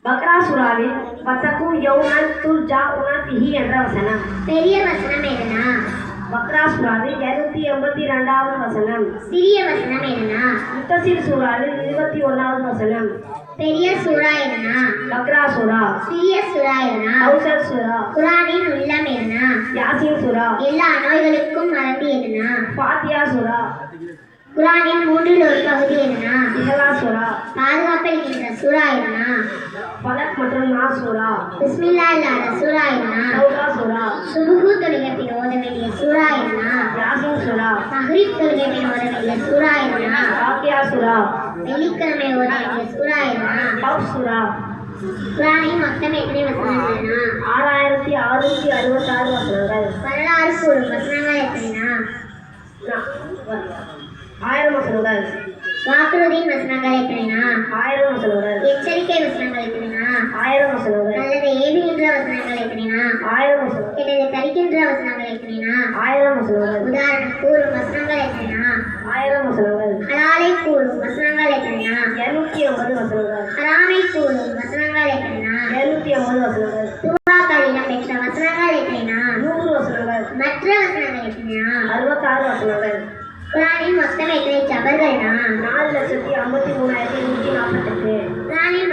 பக்ரா சூராவில் வத்தகு யௌமன் துர்ஜாஉன பிஹி என்ற வசனம். பெரிய வசனம் எதுனா? பக்ரா சூராவில் 282வது வசனம். சிறிய வசனம் எதுனா? முத்தசிர் சூராவில் 21வது வசனம். பெரிய சூரா எதுனா? பக்ரா சூரா. சிறிய சூரா எதுனா? கௌசர் சூரா. குர்ஆனின் உள்ளம் எதுனா? யாசீன் சூரா. எல்லா நோய்களுக்கும் மருந்து எதுனா? ஃபாத்தியா சூரா. குர்ஆனின் மூன்றில் ஒரு பகுதி எதுனா? இஹ்லாஸ் சூரா. பாதுகாப்பளிக்கின்ற சூரா எதுனா? ஃபலக் மற்றும் நாஸ் சூரா. பிஸ்மில்லாஹ் இல்லாத சூரா எதுனா? தௌபா சூரா. சுபுஹு தொழுகை பின் ஓத வேண்டிய சூரா எதுனா? யாசீன் சூரா. மக்ரிப் தொழுகை பின் ஓத வேண்டிய சூரா எதுனா? வாக்கியா சூரா. வெள்ளிக்கிழமை ஓத வேண்டிய சூரா எதுனா? கஃப் சூரா. குர்ஆனின் மொத்தம் எத்தனை வசனங்கள் எதுனா? 6666 வசனங்கள். வரலாறு கூறும் வசனங்கள் எத்தனைனா? 1000 வசனங்கள். வாக்குறுதியின் வசனங்கள் எத்தனைனா? 1000 வசனங்கள். எச்சரிக்கை வசனங்கள் எத்தனைனா? 1000 வசனங்கள். நல்லதை ஏவுகின்ற வசனங்கள் எத்தனைனா? 1000 வசனங்கள். கெட்டதை தடுக்கின்ற வசனங்கள் எத்தனைனா? 1000 வசனங்கள். உதாரணம் கூறும் வசனங்கள் எத்தனைனா? 1000 வசனங்கள். ஹலாலை கூறும் வசனங்கள் எத்தனைனா? 250 வசனங்கள். ஹராமை கூறும் வசனங்கள் எத்தனைனா? 250 வசனங்கள். துவாக்களிடம் பெற்ற வசனங்கள் எத்தனைனா? 100 வசனங்கள். மற்ற வசனங்கள் எத்தனைனா? 66 வசனங்கள். குர்ஆனின் மொத்தம் எத்தனை ஜபர்கள்னா? 4,53,148. குர்ஆனின்